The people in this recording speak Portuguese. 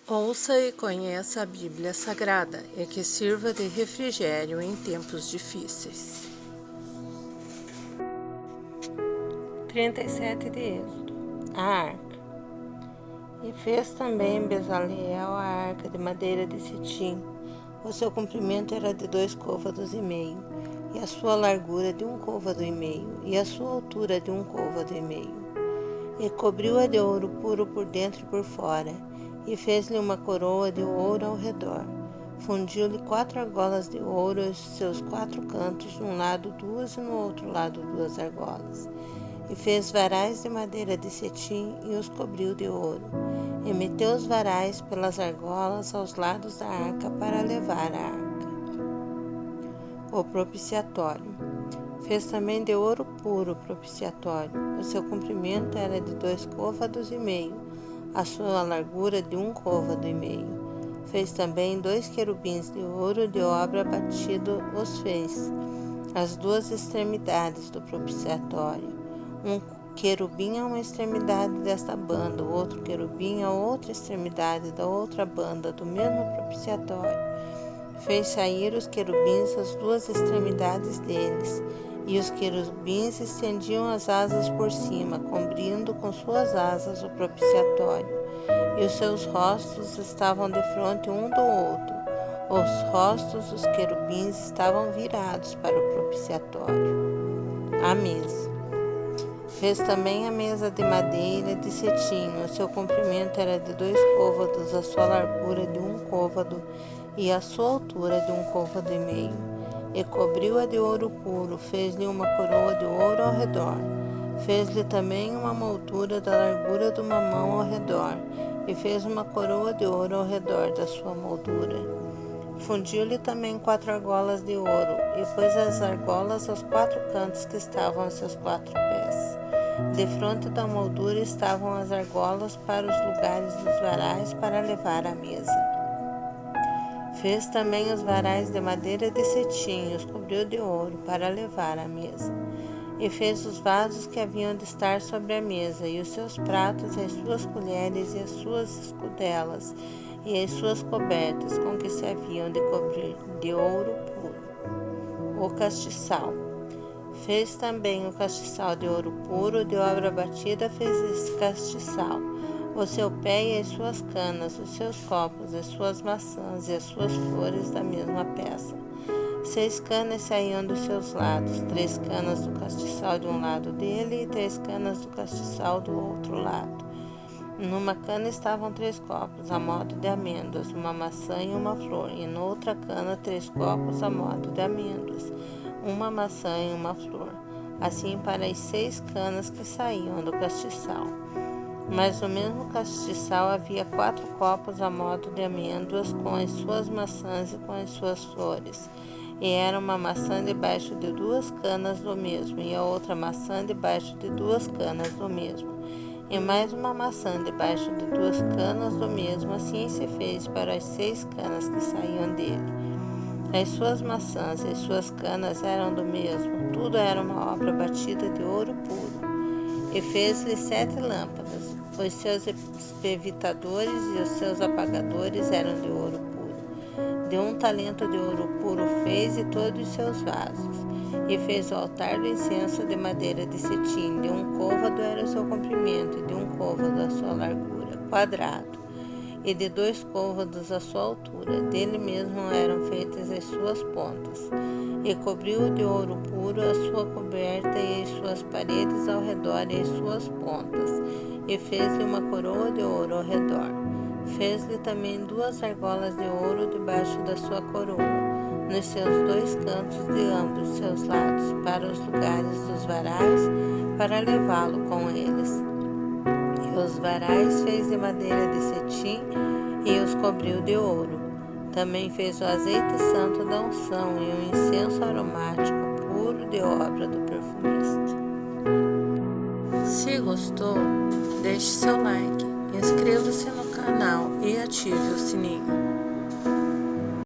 Ouça e conheça a Bíblia Sagrada e que sirva de refrigério em tempos difíceis. 37 de Êxodo. A arca. E fez também Bezaleel a arca de madeira de cetim. O seu comprimento era de 2 côvados e meio, e a sua largura de 1 côvado e meio, e a sua altura de 1 côvado e meio. E cobriu-a de ouro puro por dentro e por fora, e fez-lhe uma coroa de ouro ao redor. Fundiu-lhe 4 argolas de ouro aos seus 4 cantos, de um lado 2 e no outro lado 2 argolas. E fez varais de madeira de cetim e os cobriu de ouro. E meteu os varais pelas argolas aos lados da arca para levar a arca. O propiciatório. Fez também de ouro puro o propiciatório. O seu comprimento era de 2 côvados e meio, a sua largura de 1 côvado e meio. Fez também 2 querubins de ouro de obra batido, os fez as 2 extremidades do propiciatório. Um querubim a uma extremidade desta banda, o outro querubim a outra extremidade da outra banda do mesmo propiciatório. Fez sair os querubins as 2 extremidades deles, e os querubins estendiam as asas por cima, cobrindo com suas asas o propiciatório, e os seus rostos estavam defronte um do outro. Os rostos dos querubins estavam virados para o propiciatório. A mesa. Fez também a mesa de madeira de cetim. O seu comprimento era de 2 côvados, a sua largura de 1 côvado e a sua altura de 1 côvado e meio. E cobriu-a de ouro puro, fez-lhe uma coroa de ouro ao redor. Fez-lhe também uma moldura da largura de uma mão ao redor, e fez uma coroa de ouro ao redor da sua moldura. Fundiu-lhe também 4 argolas de ouro, e pôs as argolas aos 4 cantos que estavam a seus 4 pés. Defronte da moldura estavam as argolas para os lugares dos varais para levar à mesa. Fez também os varais de madeira de cetim, os cobriu de ouro para levar à mesa. E fez os vasos que haviam de estar sobre a mesa, e os seus pratos, e as suas colheres, e as suas escudelas, e as suas cobertas, com que se haviam de cobrir de ouro puro. O castiçal. Fez também o castiçal de ouro puro, de obra batida fez esse castiçal, o seu pé e as suas canas, os seus copos, as suas maçãs e as suas flores da mesma peça. 6 canas saíam dos seus lados, 3 canas do castiçal de um lado dele e 3 canas do castiçal do outro lado. Numa cana estavam 3 copos, a modo de amêndoas, uma maçã e uma flor, e noutra cana 3 copos, a modo de amêndoas, uma maçã e uma flor, assim para as 6 canas que saíam do castiçal. Mas no mesmo castiçal havia 4 copos a modo de amêndoas, com as suas maçãs e com as suas flores, e era uma maçã debaixo de 2 canas do mesmo, e a outra maçã debaixo de 2 canas do mesmo, e mais uma maçã debaixo de 2 canas do mesmo. Assim se fez para as 6 canas que saíam dele. As suas maçãs e as suas canas eram do mesmo, tudo era uma obra batida de ouro puro. E fez-lhe 7 lâmpadas, os seus espevitadores e os seus apagadores eram de ouro puro. De 1 talento de ouro puro fez, e todos os seus vasos. E fez o altar do incenso de madeira de cetim, de 1 côvado era o seu comprimento, e de 1 côvado a sua largura, quadrado, e de 2 côvados a sua altura. Dele mesmo eram feitas as suas pontas. E cobriu de ouro puro a sua coberta e as suas paredes ao redor e as suas pontas, e fez-lhe uma coroa de ouro ao redor. Fez-lhe também 2 argolas de ouro debaixo da sua coroa, nos seus 2 cantos de ambos os seus lados, para os lugares dos varais, para levá-lo com eles. E os varais fez de madeira de cetim e os cobriu de ouro. Também fez o azeite santo da unção e o incenso aromático puro de obra do perfumista. Se gostou, deixe seu like, inscreva-se no canal e ative o sininho.